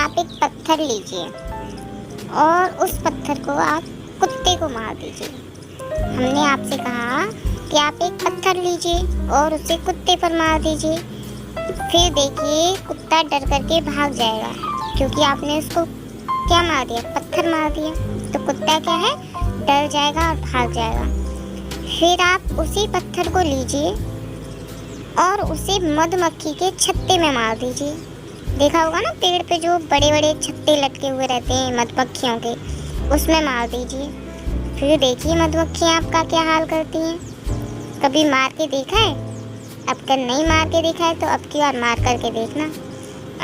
आप एक पत्थर लीजिए और उस पत्थर को आप कुत्ते को मार दीजिए। हमने आपसे कहा कि आप एक पत्थर लीजिए और उसे कुत्ते पर मार दीजिए। फिर देखिए कुत्ता डर करके भाग जाएगा, क्योंकि आपने उसको क्या मार दिया, पत्थर मार दिया। तो कुत्ता क्या है, डर जाएगा और भाग जाएगा। फिर आप उसी पत्थर को लीजिए और उसे मधुमक्खी के छत्ते में मार दीजिए। देखा होगा ना पेड़ पे जो बड़े बड़े छत्ते लटके हुए रहते हैं मधुमक्खियों के, उसमें मार दीजिए। फिर देखिए मधुमक्खियाँ आपका क्या हाल करती हैं। कभी मार के देखा है? अब अगर नहीं मार के देखा है तो अब की बार मार करके देखना।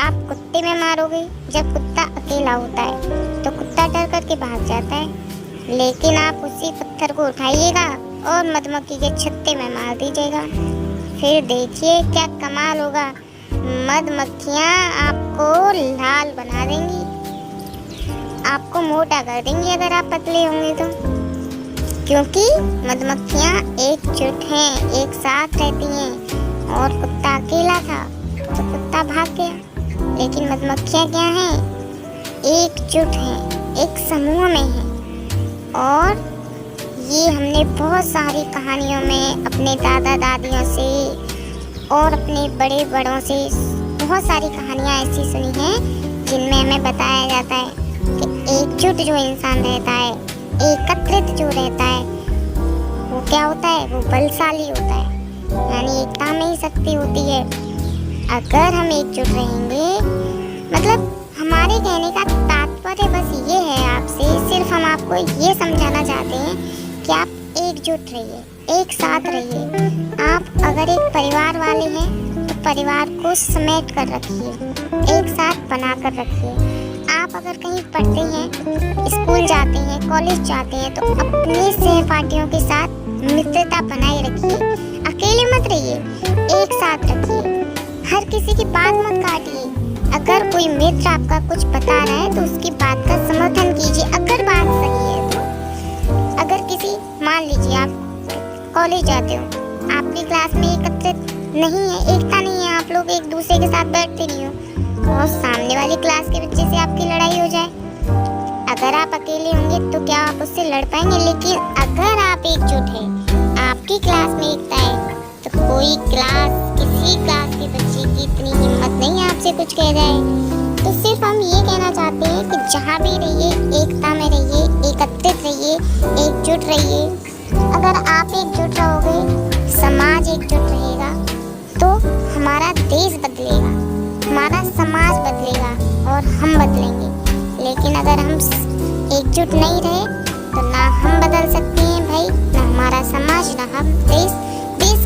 आप कुत्ते में मारोगे, जब कुत्ता अकेला होता है तो कुत्ता डर करके भाग जाता है, लेकिन आप उसी पत्थर को उठाइएगा और मधुमक्खी के छत्ते में मार दीजिएगा। फिर देखिए क्या कमाल होगा, मधुमक्खियाँ आपको लाल बना देंगी, आपको मोटा कर देंगी अगर आप पतले होंगे तो। क्योंकि मधुमक्खियाँ एकजुट हैं, एक साथ रहती हैं। और कुत्ता अकेला था तो कुत्ता भाग गया, लेकिन मधुमक्खियाँ क्या हैं, एकजुट हैं, एक समूह में हैं। और ये हमने बहुत सारी कहानियों में अपने दादा दादियों से और अपने बड़े बड़ों से बहुत सारी कहानियाँ ऐसी सुनी हैं जिनमें हमें बताया जाता है कि एकजुट जो इंसान रहता है, एकत्रित जो रहता है, वो क्या होता है, वो बलशाली होता है। यानी एकता में ही शक्ति होती है। अगर हम एकजुट रहेंगे, मतलब हमारे कहने का तात्पर्य बस ये है, आपसे सिर्फ हम आपको ये समझाना चाहते हैं कि आप एकजुट रहिए, एक साथ रहिए। आप अगर एक परिवार वाले हैं तो परिवार को समेट कर रखिए, एक साथ बना कर रखिए। आप अगर कहीं पढ़ते हैं, स्कूल जाते हैं, कॉलेज जाते हैं, तो अपने सहपाठियों के साथ मित्रता बनाए रखिए। अकेले मत रहिए, एक साथ रखिए। हर किसी की बात मत काटिए। अगर कोई मित्र आपका कुछ बता रहा है तो उसकी बात का समर्थन कीजिए, अगर बात सही है तो। अगर किसी, मान लीजिए आप कॉलेज जाते हो, आपकी क्लास में एकत्रित नहीं है, एकता नहीं है, आप लोग एक दूसरे के साथ बैठते नहीं हो और सामने वाली क्लास के बच्चे से आपकी लड़ाई हो जाए, अगर आप अकेले होंगे तो क्या आप उससे लड़ पाएंगे? लेकिन अगर आप एकजुट हैं, आपकी क्लास में एकता है, तो कोई किसी क्लास के बच्चे की इतनी हिम्मत नहीं है आपसे कुछ कह जाए। तो सिर्फ हम ये कहना चाहते हैं कि जहाँ भी रहिए, एकता में रहिए, एकत्रित रहिए, एकजुट रहिए। अगर आप एकजुट रहोगे, समाज एकजुट रहेगा, तो हमारा देश बदलेगा, हमारा समाज बदलेगा और हम बदलेंगे। लेकिन अगर हम एकजुट नहीं रहे तो ना हम बदल सकते हैं भाई, ना हमारा समाज, ना हम देश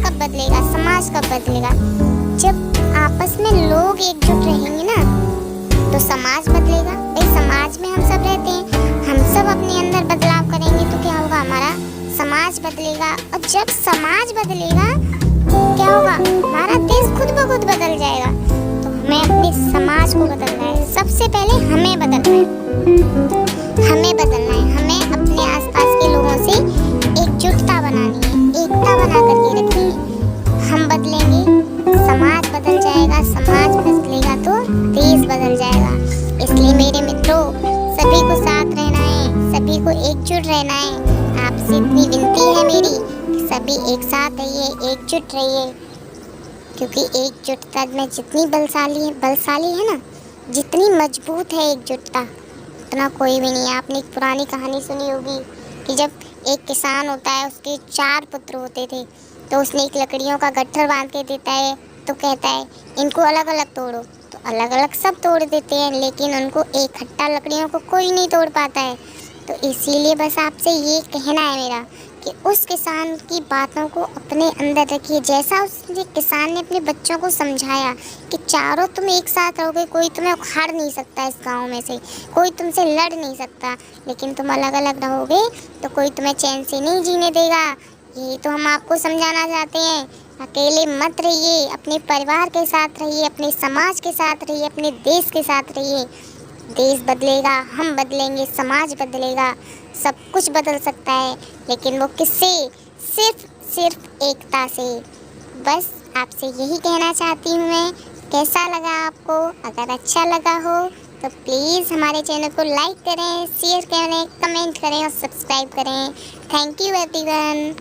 कब बदलेगा, समाज कब बदलेगा? जब आपस में लोग एकजुट रहेंगे ना तो समाज बदलेगा। भाई समाज में हम सब रहते हैं, हम सब अपने अंदर बदलाव करेंगे तो क्या होगा, हमारा समाज बदलेगा। और जब समाज बदलेगा क्या होगा, हमारा देश खुद ब खुद बदल जाएगा। तो हमें अपने समाज को बदलना है, सबसे पहले हमें बदलना है, हमें बदलना है। हमें अपने आसपास के लोगों से एकजुटता बनानी है, एकता बना करके रखनी है। हम बदलेंगे, समाज बदल जाएगा, समाज बदलेगा तो देश बदल जाएगा। इसलिए मेरे मित्रों, सभी को साथ रहना है, सभी को एकजुट रहना है। आपसे इतनी विनती है मेरी कि सभी एक साथ रहिए, एकजुट रहिए, क्योंकि एकजुटता में जितनी बलशाली है ना, जितनी मजबूत है एकजुटता, उतना कोई भी नहीं है। आपने एक पुरानी कहानी सुनी होगी कि जब एक किसान होता है, उसके 4 पुत्र होते थे, तो उसने एक लकड़ियों का गट्ठर बांध के देता है, तो कहता है इनको अलग अलग तोड़ो। तो अलग अलग सब तोड़ देते हैं, लेकिन उनको इकट्ठा लकड़ियों को कोई नहीं तोड़ पाता है। तो इसीलिए बस आपसे ये कहना है मेरा कि उस किसान की बातों को अपने अंदर रखिए। जैसा उस किसान ने अपने बच्चों को समझाया कि चारों तुम एक साथ रहोगे, कोई तुम्हें उखाड़ नहीं सकता, इस गांव में से कोई तुमसे लड़ नहीं सकता, लेकिन तुम अलग अलग रहोगे तो कोई तुम्हें चैन से नहीं जीने देगा। यही तो हम आपको समझाना चाहते हैं। अकेले मत रहिए, अपने परिवार के साथ रहिए, अपने समाज के साथ रहिए, अपने देश के साथ रहिए। देश बदलेगा, हम बदलेंगे, समाज बदलेगा, सब कुछ बदल सकता है, लेकिन वो किससे? सिर्फ एकता से। बस आपसे यही कहना चाहती हूँ मैं। कैसा लगा आपको? अगर अच्छा लगा हो तो प्लीज़ हमारे चैनल को लाइक करें, शेयर करें, कमेंट करें और सब्सक्राइब करें। Thank you everyone.